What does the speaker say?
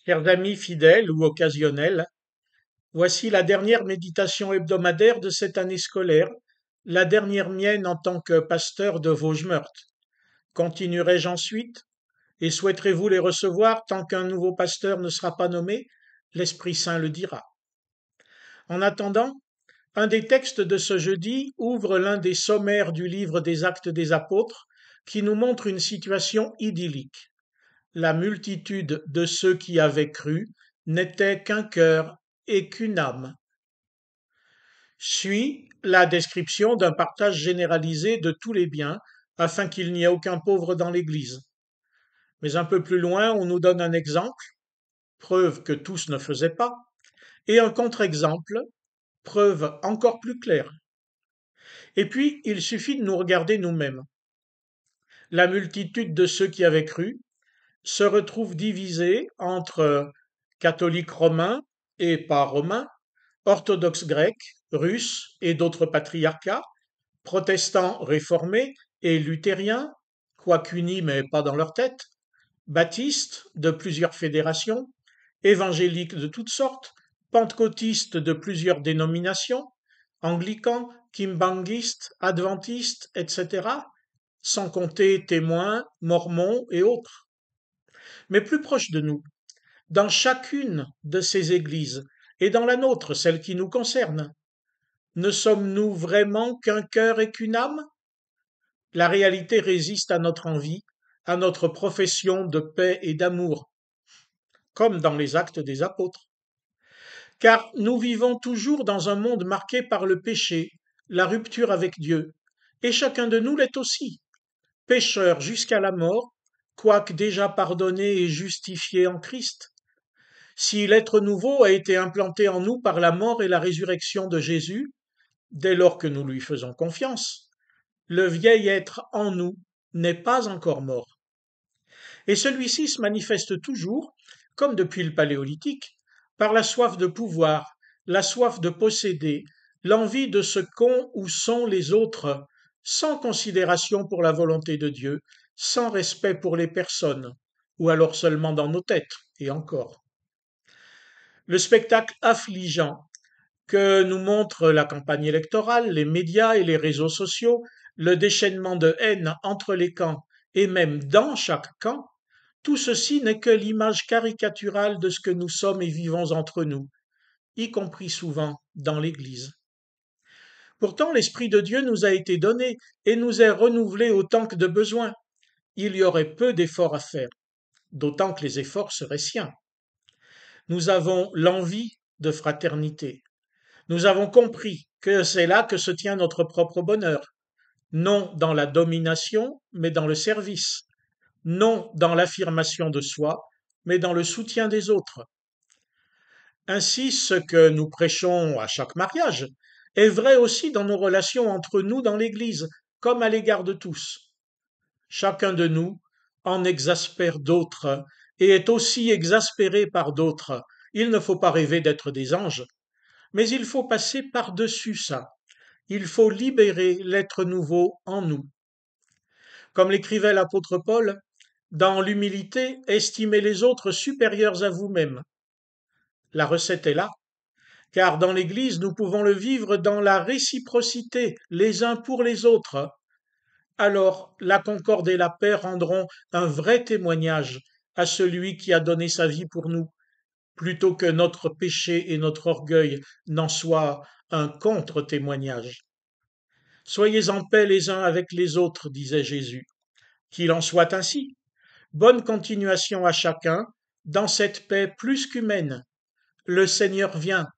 Chers amis fidèles ou occasionnels, voici la dernière méditation hebdomadaire de cette année scolaire, la dernière mienne en tant que pasteur de Vosges-Meurthe. Continuerai-je ensuite? Et souhaiterez-vous les recevoir tant qu'un nouveau pasteur ne sera pas nommé? L'Esprit Saint le dira. En attendant, un des textes de ce jeudi ouvre l'un des sommaires du livre des Actes des Apôtres qui nous montre une situation idyllique. La multitude de ceux qui avaient cru n'était qu'un cœur et qu'une âme. Suit la description d'un partage généralisé de tous les biens afin qu'il n'y ait aucun pauvre dans l'Église. Mais un peu plus loin, on nous donne un exemple, preuve que tous ne faisaient pas, et un contre-exemple, preuve encore plus claire. Et puis, il suffit de nous regarder nous-mêmes. La multitude de ceux qui avaient cru se retrouve divisée entre catholiques romains et pas romains, orthodoxes grecs, russes et d'autres patriarcats, protestants réformés et luthériens, quoique unis mais pas dans leur tête, baptistes de plusieurs fédérations, évangéliques de toutes sortes, pentecôtistes de plusieurs dénominations, anglicans, kimbanguistes, adventistes, etc., sans compter témoins, mormons et autres. Mais plus proche de nous, dans chacune de ces églises, et dans la nôtre, celle qui nous concerne, ne sommes-nous vraiment qu'un cœur et qu'une âme? La réalité résiste à notre envie, à notre profession de paix et d'amour, comme dans les actes des apôtres. Car nous vivons toujours dans un monde marqué par le péché, la rupture avec Dieu, et chacun de nous l'est aussi, pécheur jusqu'à la mort, quoique déjà pardonné et justifié en Christ. Si l'être nouveau a été implanté en nous par la mort et la résurrection de Jésus, dès lors que nous lui faisons confiance, le vieil être en nous n'est pas encore mort. Et celui-ci se manifeste toujours, comme depuis le Paléolithique, par la soif de pouvoir, la soif de posséder, l'envie de ce qu'ont ou sont les autres, sans considération pour la volonté de Dieu, sans respect pour les personnes, ou alors seulement dans nos têtes, et encore. Le spectacle affligeant que nous montre la campagne électorale, les médias et les réseaux sociaux, le déchaînement de haine entre les camps et même dans chaque camp, tout ceci n'est que l'image caricaturale de ce que nous sommes et vivons entre nous, y compris souvent dans l'Église. Pourtant, l'Esprit de Dieu nous a été donné et nous est renouvelé autant que de besoin. Il y aurait peu d'efforts à faire, d'autant que les efforts seraient siens. Nous avons l'envie de fraternité. Nous avons compris que c'est là que se tient notre propre bonheur, non dans la domination, mais dans le service, non dans l'affirmation de soi, mais dans le soutien des autres. Ainsi, ce que nous prêchons à chaque mariage est vrai aussi dans nos relations entre nous dans l'Église, comme à l'égard de tous. Chacun de nous en exaspère d'autres et est aussi exaspéré par d'autres. Il ne faut pas rêver d'être des anges, mais il faut passer par-dessus ça. Il faut libérer l'être nouveau en nous. Comme l'écrivait l'apôtre Paul, dans l'humilité, estimez les autres supérieurs à vous-même. La recette est là, car dans l'Église, nous pouvons le vivre dans la réciprocité les uns pour les autres. Alors la concorde et la paix rendront un vrai témoignage à celui qui a donné sa vie pour nous, plutôt que notre péché et notre orgueil n'en soient un contre-témoignage. Soyez en paix les uns avec les autres, disait Jésus. Qu'il en soit ainsi. Bonne continuation à chacun dans cette paix plus qu'humaine. Le Seigneur vient.